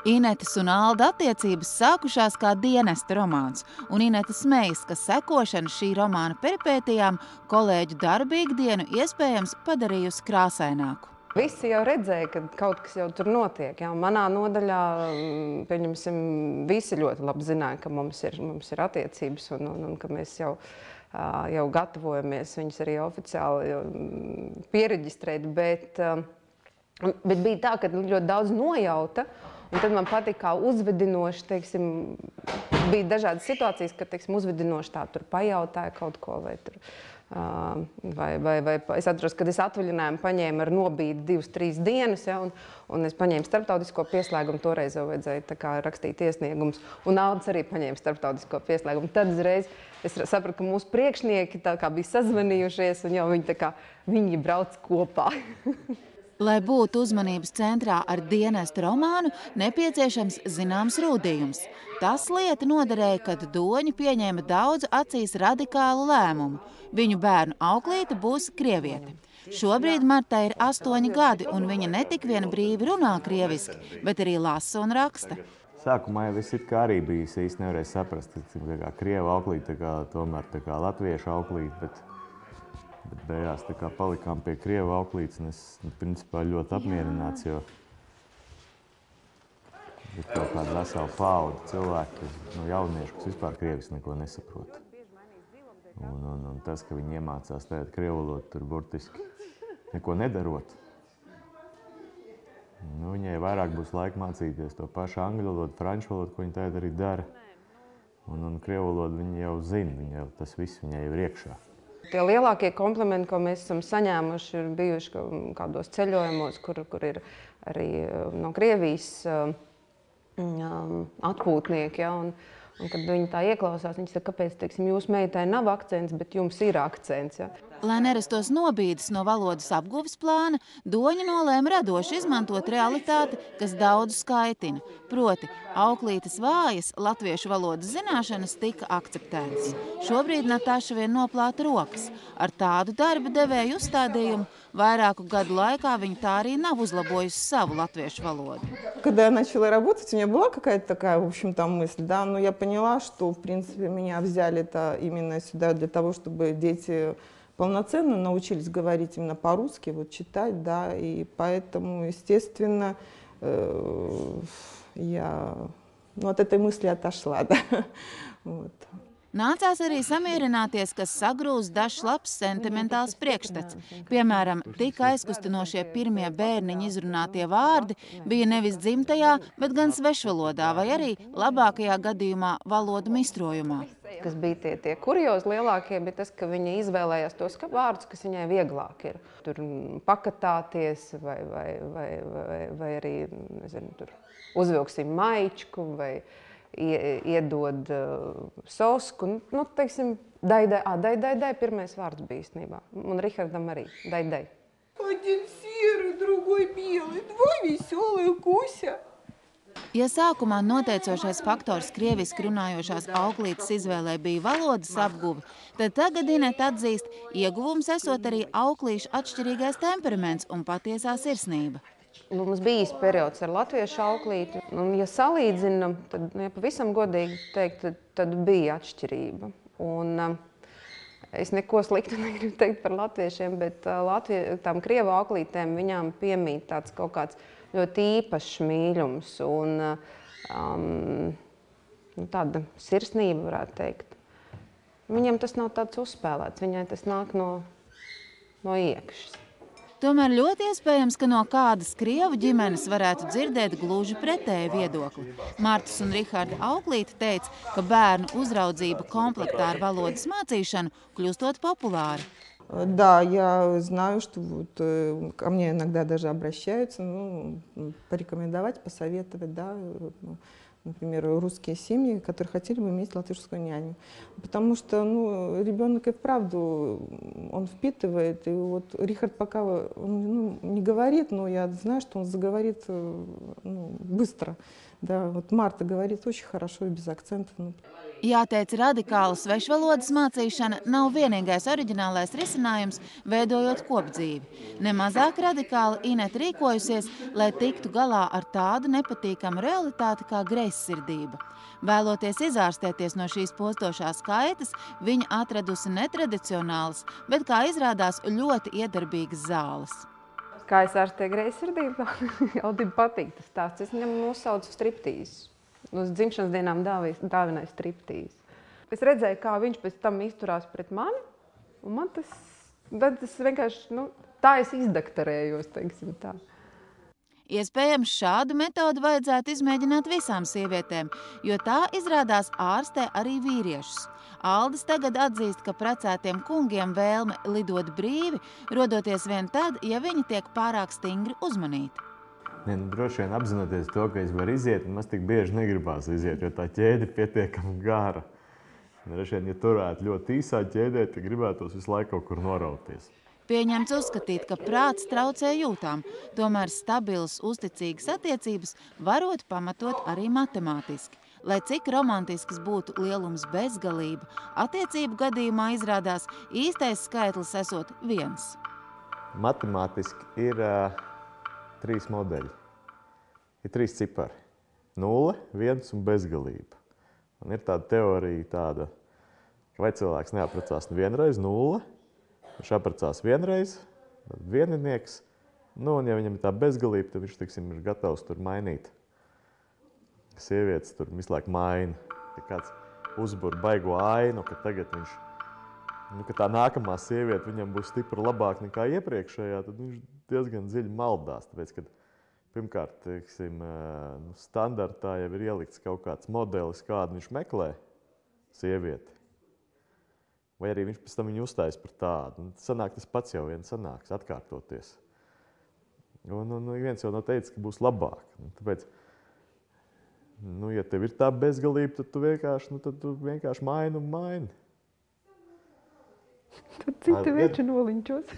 Inetes un Alda attiecības sākušās kā dienesta romāns, un Inete smejas, ka sekošana šī romāna peripētijām kolēģu darba ikdienu iespējams padarījusi krāsaināku. Visi jau redzēja, ka kaut kas jau tur notiek. Ja? Manā nodaļā, pieņemsim, visi ļoti labi zināja, ka mums ir attiecības un ka mēs jau gatavojamies viņus arī oficiāli piereģistrēt, bet bija tā, ka ļoti daudz nojauta. Un tad man patīk, kā uzvedinoši, teiksim, bija dažādas situācijas, kad, teiksim, uzvedinoši tā tur pajautāja kaut ko, vai tur, vai es atceros, kad es atvaļinājumu paņēmu ar nobīdi 2-3 dienas, ja, un es paņēmu starptautisko pieslēgumu, toreiz jau vajadzēja tā kā rakstīt iesniegumus, un Aldis arī paņēma starptautisko pieslēgumu. Tad uzreiz es sapratu, ka mūsu priekšnieki tā kā bija sazvanījušies, un jau viņi brauc kopā. Lai būtu uzmanības centrā ar dienesta romānu, nepieciešams zināms rūdījums. Tas lieta noderēja, kad Doņa pieņēma daudzu acīs radikālu lēmumu. Viņu bērnu auklīte būs krieviete. Šobrīd Martai ir 8 gadi, un viņa ne tik vien brīvi runā krieviski, bet arī lasa un raksta. Sākumā jau viss it kā arī bijis, īsti nevarēja saprast, ka Krieva auklīte tomēr latviešu auklīte, bet beigās palikām pie Krieva auklītes, un es principā ļoti apmierināts, jo ir kaut kāda vesela paudze cilvēki, jaunieši, kas vispār krieviski neko nesaprot. Un tas, ka viņi iemācās tagad krievu valodu, tur burtiski neko nedarot. Viņai vairāk būs laika mācīties to pašu angļu valodu, franču valodu, ko viņi tagad arī dara. Un krievu valodu viņi jau zina, tas viss viņai jau ir iekšā. Tie lielākie komplimenti, ko mēs esam saņēmuši, ir bijuši kādos ceļojumos, kur ir arī no Krievijas atpūtnieki. Ja, un kad viņi tā ieklausās, viņi saka, kāpēc, teiksim, jūsu meitai nav akcents, bet jums ir akcents. Ja. Lai nerastos nobīdes no valodas apguves plāna, Doņa nolēma radoši izmantot realitāti, kas daudzu skaitina. Proti, auklītes vājas latviešu valodas zināšanas tika akceptētas. Šobrīd Nataša vien noplāta rokas. Ar tādu darba devēju uzstādījumu vairāku gadu laikā viņa tā arī nav uzlabojusi savu latviešu valoду. Когда я начала работать, у меня была какая-то такая, в общем-то, мысль, да, но я поняла, что, в принципе, меня взяли-то именно сюда для того, чтобы дети полноценно научились говорить именно по-русски, вот читать, да, и поэтому, естественно, я от этой мысли отошла, да, вот. Nācās arī samierināties, ka sagrūz dažs labs sentimentāls priekšstats. Piemēram, tika aizkustinošie pirmie bērniņi izrunātie vārdi bija nevis dzimtajā, bet gan svešvalodā vai arī labākajā gadījumā valodu mistrojumā. Kas bija tie kuriozi lielākie, bet tas, ka viņa izvēlējās tos vārdus, kas viņai vieglāk ir. Tur pakatāties vai arī, nezinu, tur uzvilksim maičku vai iedod sosku. Nu, teiksim, dai, pirmais vārds bija īstenībā. Un Rihardam arī, dai. Один серый, другой белый, два веселые Куся. Ja sākumā noteicošais faktors krieviski runājošās auklītes izvēlē bija valodas apguve, tad tagad Inete atzīst, ieguvums esot arī auklīšu atšķirīgais temperaments un patiesā sirsnība. Mums bija īsts periods ar latviešu auklīti, un ja salīdzinam, tad, ja pavisam godīgi teikt, tad bija atšķirība. Un es neko sliktu negribu teikt par latviešiem, bet tām krievu auklītēm viņām piemīt tāds kaut kāds ļoti īpašs mīļums un tāda sirsnība, varētu teikt. Viņam tas nav tāds uzspēlēts, viņai tas nāk no iekšas. Tomēr ļoti iespējams, ka no kādas krievu ģimenes varētu dzirdēt gluži pretēju viedokli. Martas un Riharda auklīte teica, ka bērnu uzraudzība komplektā ar valodas mācīšanu kļūstot populāri. Да, я знаю, что вот ко мне иногда даже обращаются, порекомендовать, посоветовать, да, например, русские семьи, которые хотели бы иметь латышскую няню. Потому что, ребенок и вправду, он впитывает, и вот Рихард пока он, не говорит, но я знаю, что он заговорит быстро. Да, вот Марта говорит очень хорошо и без акцентов. Jāteic, radikāla svešvalodas mācīšana nav vienīgais oriģinālais risinājums, veidojot kopdzīvi. Nemazāk radikāli Inete rīkojusies, lai tiktu galā ar tādu nepatīkamu realitāti kā greizsirdība. Vēloties izārstēties no šīs postošās kaitas, viņa atradusi netradicionālas, bet, kā izrādās, ļoti iedarbīgas zāles. Kā es ārstēju greizsirdību? Aldim patīk tas stāsts. Es viņam nosaucu striptīzu. Uz dzimšanas dienām dāvināja striptīzu. Es redzēju, kā viņš pēc tam izturās pret mani, un man tas vienkārši, tā es izdaktarējos, teiksim tā. Iespējams, šādu metodu vajadzētu izmēģināt visām sievietēm, jo tā izrādās ārstē arī vīriešus. Aldis tagad atzīst, ka precētiem kungiem vēlme lidot brīvi, rodoties vien tad, ja viņi tiek pārāk stingri uzmanīti. Droši vien apzinoties to, ka es varu iziet, un man tik bieži negribās iziet, jo tā ķēde ir pietiekami gara. Droši vien, ja turētu ļoti īsā ķēdē, tad gribētos visu laiku kaut kur norauties. Pieņemts uzskatīt, ka prāts traucē jūtām, tomēr stabilas, uzticīgas attiecības varot pamatot arī matemātiski. Lai cik romantisks būtu lielums bezgalība, attiecību gadījumā izrādās īstais skaitlis esot 1. Matemātiski ir 3 modeļi. Ir 3 cipari. 0, 1 un bezgalība. Un ir tāda teorija tāda, ka vai cilvēks neaprecās vienreiz 0, viņš aprecās vienreiz, tad vieninieks, un ja viņam ir tā bezgalība, tad viņš, teiksim, ir gatavs tur mainīt. Sievietes tur visu laiku maina. Ja kāds uzbur baigo ainu, ka tagad viņš, ka tā nākamā sieviete viņam būs stipri labāk nekā iepriekšējā, tad viņš diezgan dziļi maldās. Tāpēc, kad pirmkārt, teiksim, standartā jau ir ielikts kaut kāds modelis, kādu viņš meklē sievieti. Vai arī viņš pēc tam viņu uzstājas par tādu. Sanāk tas pats jau vien sanāks, atkārtoties. Un viens jau nav teicis, ka būs labāk. Tāpēc, ja tev ir tā bezgalība, tad tu vienkārši maini un maini. Tad citi vieči noliņķos.